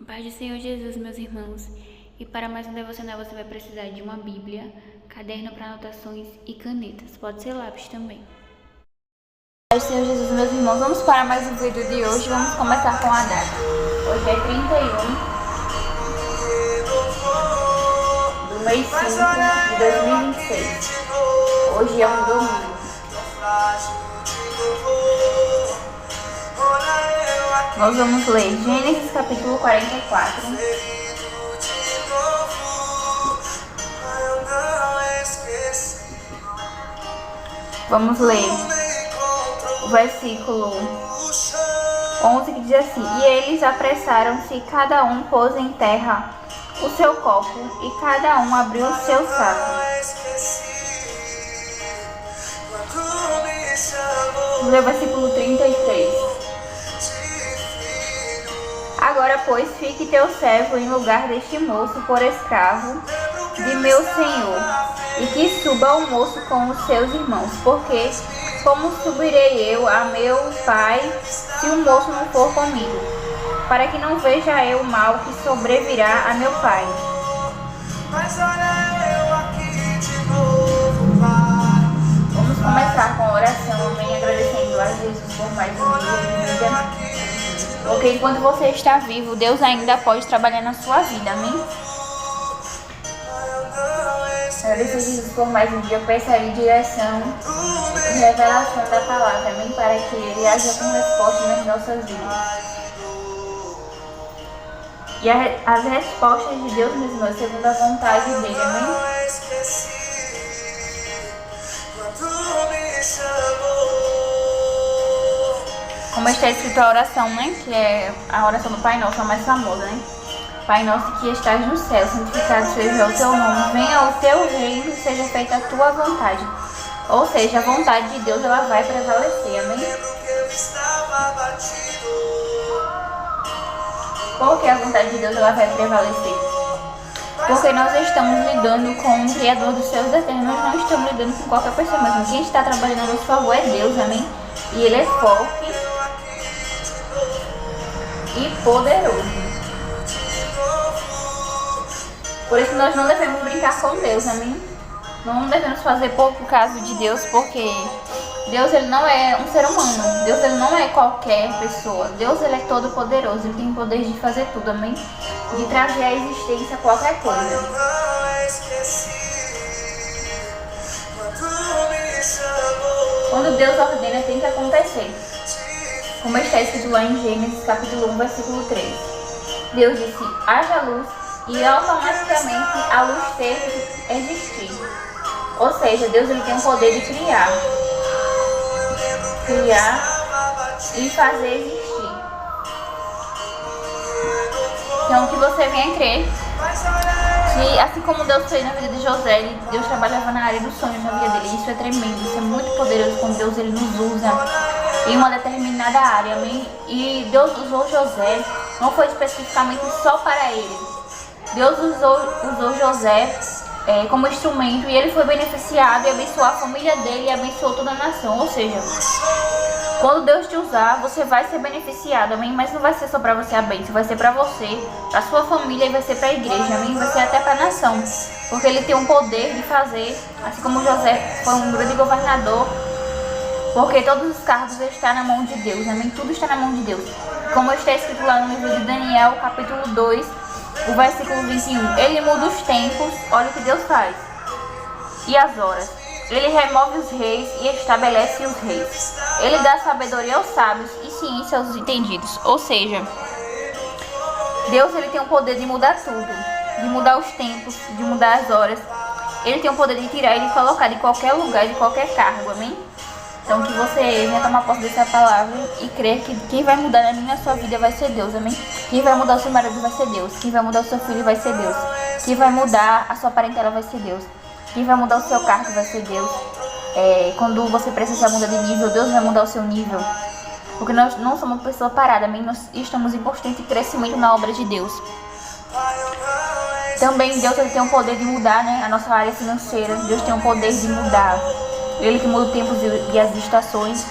Paz do Senhor Jesus, meus irmãos. E para mais um devocional você vai precisar de uma Bíblia, caderno para anotações e canetas. Pode ser lápis também. Paz do Senhor Jesus, meus irmãos. Vamos para mais um vídeo de hoje. Vamos começar com a data. Hoje é 31 do mês 5 de 2026. Hoje é um domingo. Nós vamos ler Gênesis capítulo 44. Vamos ler o versículo 11 que diz assim: E eles apressaram-se, cada um pôs em terra o seu copo, e cada um abriu o seu saco. Vamos ler o versículo 33. Agora, pois, fique teu servo em lugar deste moço por escravo de meu senhor, e que suba o moço com os seus irmãos, porque como subirei eu a meu pai se o moço não for comigo, para que não veja eu o mal que sobrevirá a meu pai. Vamos começar com a oração, amém, agradecendo a Jesus por mais um dia de vida. Porque enquanto você está vivo, Deus ainda pode trabalhar na sua vida, amém? Agradecer a Jesus por mais um dia, peça a Ele direção e revelação da palavra, amém? Para que Ele haja com resposta nas nossas vidas. E as respostas de Deus, meus irmãos, segundo a vontade dEle, amém? Como está escrito a oração, né? Que é a oração do Pai Nosso, a mais famosa, né? Pai nosso que estás no céu, santificado seja o teu nome, venha o teu reino e seja feita a tua vontade. Ou seja, a vontade de Deus ela vai prevalecer, amém? Por que a vontade de Deus ela vai prevalecer? Porque nós estamos lidando com o Criador dos céus e eternos, nós não estamos lidando com qualquer pessoa, mas quem está trabalhando a nosso favor é Deus, amém? E Ele é forte e poderoso. Por isso nós não devemos brincar com Deus, amém? Não devemos fazer pouco caso de Deus, porque Deus ele não é um ser humano. Deus ele não é qualquer pessoa. Deus ele é todo poderoso, ele tem o poder de fazer tudo, amém? De trazer à existência qualquer coisa. Quando Deus ordena, tem que acontecer. Como está escrito lá em Gênesis capítulo 1, versículo 3. Deus disse, haja luz, e automaticamente a luz teve que existir. Ou seja, Deus ele tem o poder de criar e fazer existir. Então que você venha crer que assim como Deus fez na vida de José, Deus trabalhava na área dos sonhos na vida dele. Isso é tremendo, isso é muito poderoso quando Deus ele nos usa em uma determinada área, amém? E Deus usou José, não foi especificamente só para ele. Deus usou José como instrumento e ele foi beneficiado e abençoou a família dele e abençoou toda a nação. Ou seja, quando Deus te usar, você vai ser beneficiado, amém? Mas não vai ser só para você a bênção, vai ser para você, para sua família e vai ser para a igreja, amém? Vai ser até para a nação, porque ele tem um poder de fazer, assim como José foi um grande governador, porque todos os cargos estão na mão de Deus, amém? Tudo está na mão de Deus. Como está escrito lá no livro de Daniel, capítulo 2, o versículo 21, ele muda os tempos, olha o que Deus faz, e as horas. Ele remove os reis e estabelece os reis. Ele dá sabedoria aos sábios e ciência aos entendidos. Ou seja, Deus ele tem o poder de mudar tudo, de mudar os tempos, de mudar as horas. Ele tem o poder de tirar e de colocar de qualquer lugar, de qualquer cargo, amém? Então que você venha tomar posse dessa palavra e crer que quem vai mudar na minha sua vida vai ser Deus, amém? Quem vai mudar o seu marido vai ser Deus. Quem vai mudar o seu filho vai ser Deus. Quem vai mudar a sua parentela vai ser Deus. Quem vai mudar o seu cargo vai ser Deus. Quando você precisar mudar de nível, Deus vai mudar o seu nível. Porque nós não somos uma pessoa parada, amém? Nós estamos em constante crescimento na obra de Deus. Também Deus ele tem o poder de mudar, né, a nossa área financeira. Deus tem o poder de mudar. Ele que muda os tempos e as estações.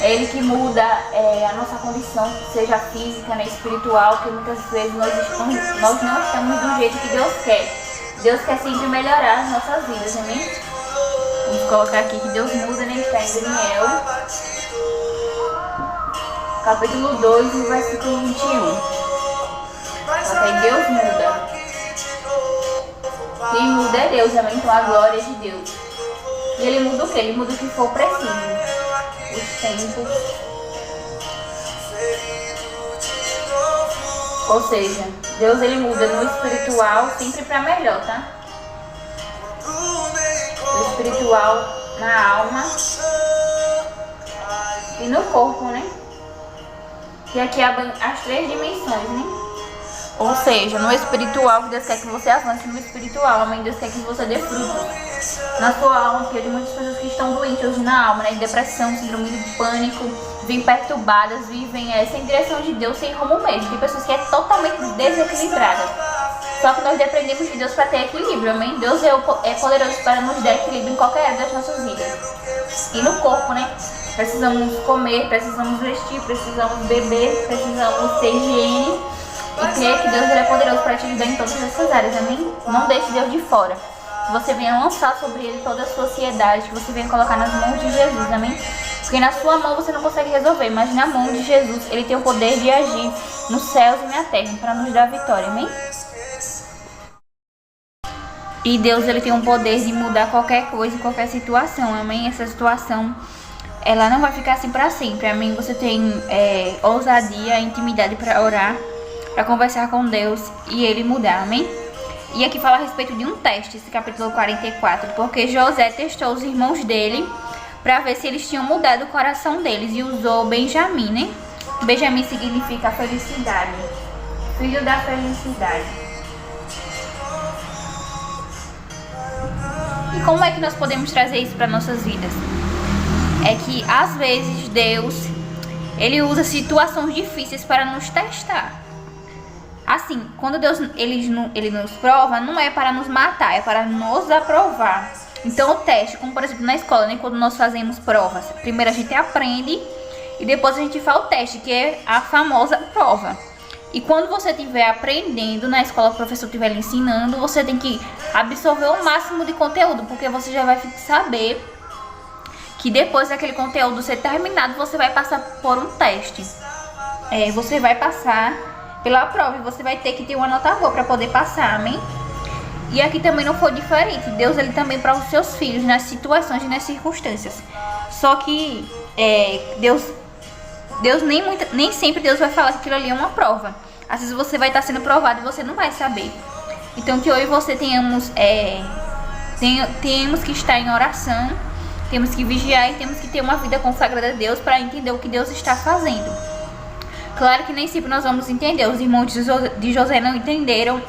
É Ele que muda a nossa condição, seja física, né, espiritual, que muitas vezes nós não estamos do jeito que Deus quer. Deus quer sempre melhorar as nossas vidas, amém? Vamos colocar aqui que Deus muda, né? Está em Daniel, capítulo 2, no versículo 21. Só que aí Deus muda. Quem muda é Deus, amém? Então a glória é de Deus. E Ele muda o quê? Ele muda o que for preciso. Os tempos. Ou seja, Deus ele muda no espiritual sempre para melhor, tá? No espiritual, na alma e no corpo, né? E aqui as 3 dimensões, né? Ou seja, no espiritual, Deus quer que você avance no espiritual, amém? Deus quer que você dê frutos na sua alma, porque tem muitas pessoas que estão doentes hoje na alma, né? Depressão, síndrome do pânico, vivem perturbadas, vivem sem direção de Deus, sem rumo mesmo. Tem pessoas que é totalmente desequilibradas. Só que nós dependemos de Deus para ter equilíbrio, amém? Deus é poderoso para nos dar equilíbrio em qualquer área das nossas vidas. E no corpo, né? Precisamos comer, precisamos vestir, precisamos beber, precisamos ter higiene. E crer que Deus ele é poderoso para te ajudar em todas essas áreas, amém? Não deixe Deus de fora. Que você venha lançar sobre Ele toda a sua ansiedade, que você venha colocar nas mãos de Jesus, amém? Porque na sua mão você não consegue resolver, mas na mão de Jesus Ele tem o poder de agir nos céus e na terra para nos dar vitória, amém? E Deus ele tem o poder de mudar qualquer coisa, qualquer situação, amém? Essa situação ela não vai ficar assim para sempre, amém? Você tem ousadia, intimidade para orar, para conversar com Deus e Ele mudar, amém? E aqui fala a respeito de um teste, esse capítulo 44, porque José testou os irmãos dele para ver se eles tinham mudado o coração deles e usou Benjamim, né? Benjamim significa felicidade, filho da felicidade. E como é que nós podemos trazer isso para nossas vidas? É que às vezes Deus, Ele usa situações difíceis para nos testar. Assim, quando Deus ele nos prova, não é para nos matar, é para nos aprovar. Então o teste, como por exemplo na escola, né, quando nós fazemos provas, primeiro a gente aprende e depois a gente faz o teste, que é a famosa prova. E quando você estiver aprendendo na escola, o professor estiver lhe ensinando, você tem que absorver o máximo de conteúdo, porque você já vai saber que depois daquele conteúdo ser terminado, você vai passar por um teste. Você vai passar pela prova e você vai ter que ter uma nota boa para poder passar, amém? E aqui também não foi diferente. Deus ele também prova os seus filhos nas situações e nas circunstâncias. Só que Deus nem sempre Deus vai falar que aquilo ali é uma prova. Às vezes você vai estar sendo provado e você não vai saber. Então que eu e você temos que estar em oração, temos que vigiar e temos que ter uma vida consagrada a Deus para entender o que Deus está fazendo. Claro que nem sempre nós vamos entender. Os irmãos de José não entenderam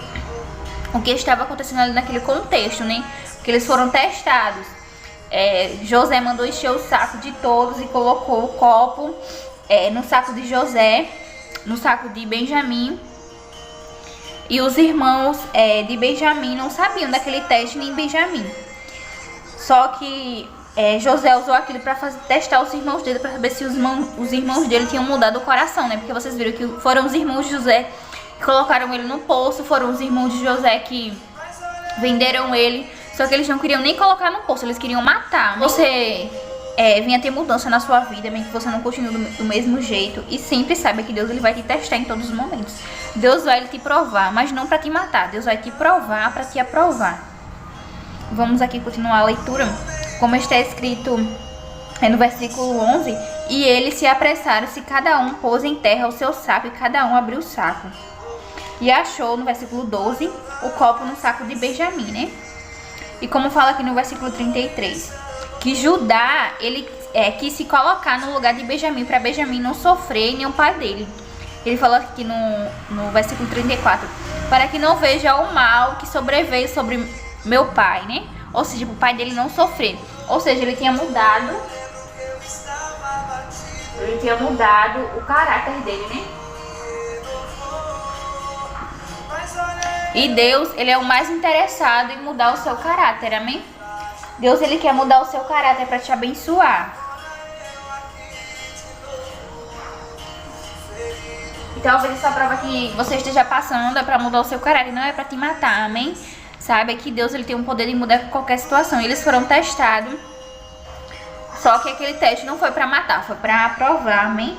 o que estava acontecendo ali naquele contexto, né? Porque eles foram testados. José mandou encher o saco de todos e colocou o copo no saco de José, no saco de Benjamim. E os irmãos de Benjamim não sabiam daquele teste, nem Benjamim. Só que José usou aquilo para testar os irmãos dele, para saber se os irmãos dele tinham mudado o coração, né? Porque vocês viram que foram os irmãos de José que colocaram ele no poço, foram os irmãos de José que venderam ele, só que eles não queriam nem colocar no poço, eles queriam matar. Você venha ter mudança na sua vida, bem que você não continue do mesmo jeito, e sempre saiba que Deus ele vai te testar em todos os momentos. Deus vai te provar, mas não para te matar. Deus vai te provar para te aprovar. Vamos aqui continuar a leitura. Como está escrito no versículo 11, e eles se apressaram, se cada um pôs em terra o seu saco, e cada um abriu o saco. E achou, no versículo 12, o copo no saco de Benjamim, né? E como fala aqui no versículo 33, que Judá, ele quis se colocar no lugar de Benjamim, para Benjamim não sofrer, nem o pai dele. Ele falou aqui no versículo 34, para que não veja o mal que sobreveio sobre meu pai, né? Ou seja, o pai dele não sofrer. Ou seja, ele tinha mudado o caráter dele, né? E Deus, ele é o mais interessado em mudar o seu caráter, amém? Deus, ele quer mudar o seu caráter para te abençoar. E talvez essa prova que você esteja passando é pra mudar o seu caráter, não é pra te matar, amém? Saiba que Deus ele tem um poder de mudar qualquer situação. Eles foram testados, só que aquele teste não foi pra matar, foi pra provar, amém?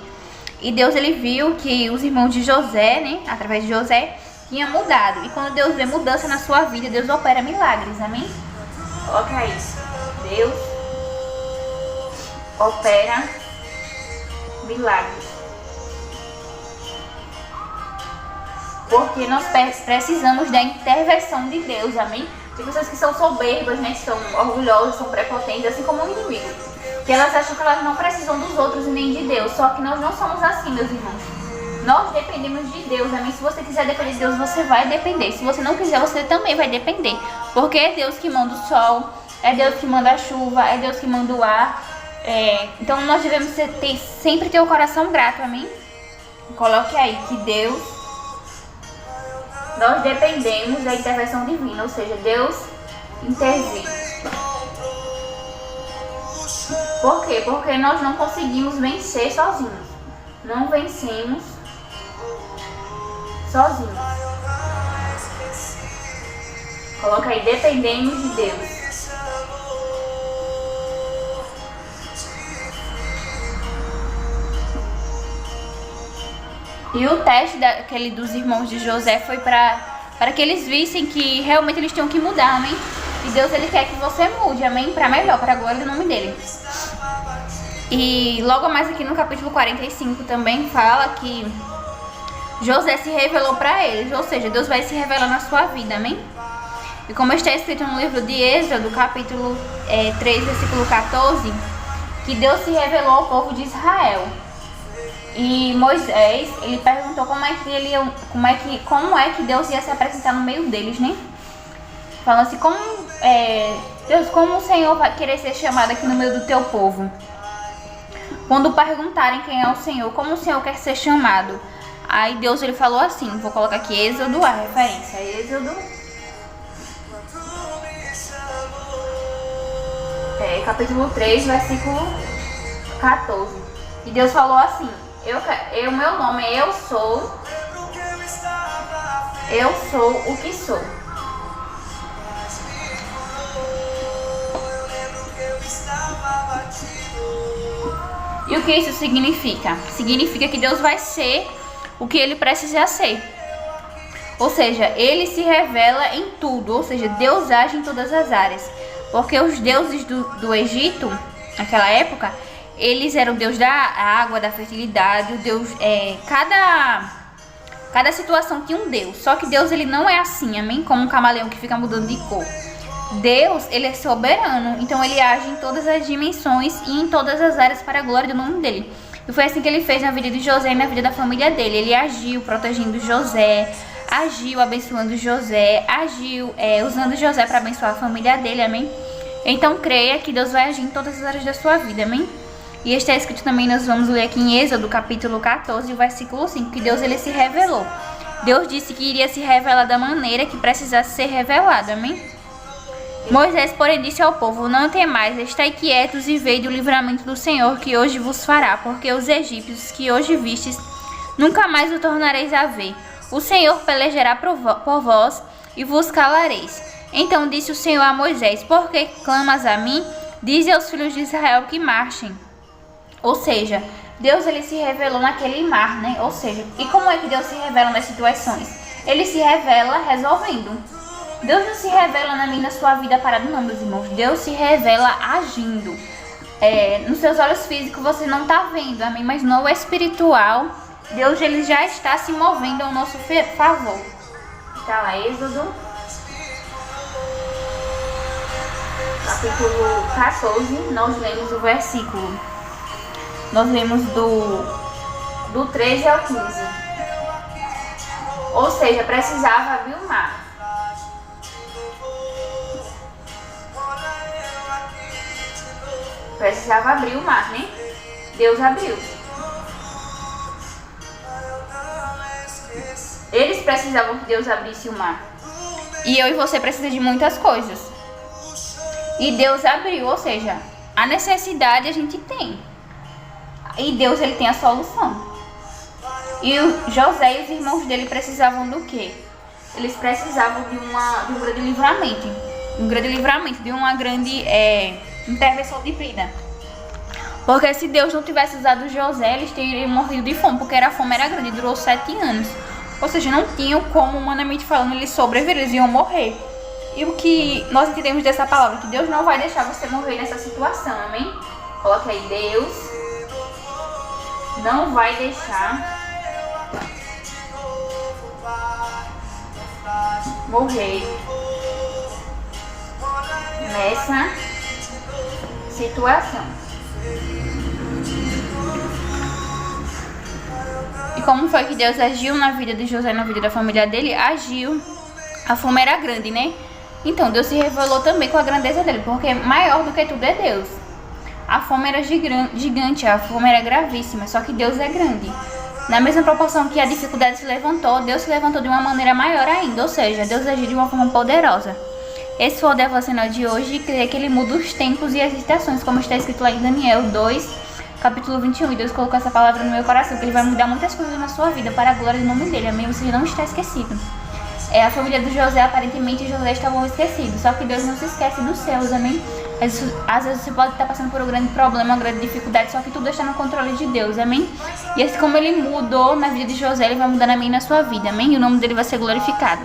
E Deus ele viu que os irmãos de José, né, através de José, tinham mudado. E quando Deus vê mudança na sua vida, Deus opera milagres, amém? Coloca isso. Deus opera milagres. Porque nós precisamos da intervenção de Deus, amém? Tem pessoas que são soberbas, né, que são orgulhosas, são prepotentes, assim como o inimigo. Que elas acham que elas não precisam dos outros e nem de Deus. Só que nós não somos assim, meus irmãos. Nós dependemos de Deus, amém? Se você quiser depender de Deus, você vai depender. Se você não quiser, você também vai depender. Porque é Deus que manda o sol, é Deus que manda a chuva, é Deus que manda o ar. Então nós devemos sempre ter o coração grato, amém? Coloque aí que Deus, nós dependemos da intervenção divina, ou seja, Deus intervém. Por quê? Porque nós não conseguimos vencer sozinhos. Não vencemos sozinhos. Coloca aí, dependemos de Deus. E o teste dos irmãos de José foi para que eles vissem que realmente eles tinham que mudar, amém? E Deus ele quer que você mude, amém? Para melhor, para a glória do nome dele. E logo mais aqui no capítulo 45 também fala que José se revelou para eles, ou seja, Deus vai se revelar na sua vida, amém? E como está escrito no livro de Êxodo, capítulo 3, versículo 14, que Deus se revelou ao povo de Israel. E Moisés, ele perguntou como é que Deus ia se apresentar no meio deles, né? Falando assim, Deus, como o Senhor vai querer ser chamado aqui no meio do teu povo? Quando perguntarem quem é o Senhor, como o Senhor quer ser chamado? Aí Deus ele falou assim, vou colocar aqui Êxodo, a referência, Êxodo, capítulo 3, versículo 14. E Deus falou assim, meu nome é Eu Sou o que sou. E o que isso significa? Significa que Deus vai ser o que ele precisa ser. Ou seja, ele se revela em tudo. Ou seja, Deus age em todas as áreas. Porque os deuses do Egito, naquela época, eles eram o Deus da água, da fertilidade. O Deus, cada situação tinha um Deus. Só que Deus ele não é assim, amém? Como um camaleão que fica mudando de cor. Deus, ele é soberano, então ele age em todas as dimensões e em todas as áreas para a glória do nome dele. E foi assim que ele fez na vida de José e na vida da família dele. Ele agiu protegendo José, agiu abençoando José, agiu usando José para abençoar a família dele, amém? Então creia que Deus vai agir em todas as áreas da sua vida, amém? E está escrito também, nós vamos ler aqui em Êxodo, capítulo 14, versículo 5, que Deus ele se revelou. Deus disse que iria se revelar da maneira que precisasse ser revelado, amém? Moisés, porém, disse ao povo, não temais, estai quietos e vede o livramento do Senhor que hoje vos fará, porque os egípcios que hoje vistes, nunca mais o tornareis a ver. O Senhor pelejará por vós e vos calareis. Então disse o Senhor a Moisés, por que clamas a mim? Dize aos filhos de Israel que marchem. Ou seja, Deus ele se revelou naquele mar, né? Ou seja, e como é que Deus se revela nas situações? Ele se revela resolvendo. Deus não se revela na minha, na sua vida parada, não, meus irmãos. Deus se revela agindo. Nos seus olhos físicos você não está vendo, amém? Mas no espiritual, Deus ele já está se movendo ao nosso favor. Está lá, Êxodo, capítulo 14, nós lemos o versículo. Nós lemos do 13 ao 15. Ou seja, precisava abrir o mar. Precisava abrir o mar, né? Deus abriu. Eles precisavam que Deus abrisse o mar. E eu e você precisamos de muitas coisas. E Deus abriu, ou seja, a necessidade a gente tem. E Deus ele tem a solução. E o José e os irmãos dele precisavam do quê? Eles precisavam de um grande livramento. De uma grande intervenção divina. Porque se Deus não tivesse usado José, eles teriam morrido de fome, porque a fome era grande, durou 7 anos. Ou seja, não tinham como, humanamente falando, eles sobreviver, eles iam morrer. E o que nós entendemos dessa palavra? Que Deus não vai deixar você morrer nessa situação, amém? Coloque aí, Deus não vai deixar morrer nessa situação. E como foi que Deus agiu na vida de José, na vida da família dele? Agiu. A fome era grande, né? Então Deus se revelou também com a grandeza dele, porque maior do que tudo é Deus. A fome era gigante, a fome era gravíssima, só que Deus é grande. Na mesma proporção que a dificuldade se levantou, Deus se levantou de uma maneira maior ainda, ou seja, Deus agiu de uma forma poderosa. Esse foi o devocional de hoje e creio que ele muda os tempos e as estações, como está escrito lá em Daniel 2, capítulo 21. E Deus colocou essa palavra no meu coração, que ele vai mudar muitas coisas na sua vida para a glória do nome dele. Amém? Você não está esquecido. A família do José, aparentemente, José estavam esquecidos, só que Deus não se esquece dos céus, amém? Às vezes você pode estar passando por um grande problema, uma grande dificuldade, só que tudo está no controle de Deus, amém? E assim como ele mudou na vida de José, ele vai mudar na minha e na sua vida, amém? E o nome dele vai ser glorificado.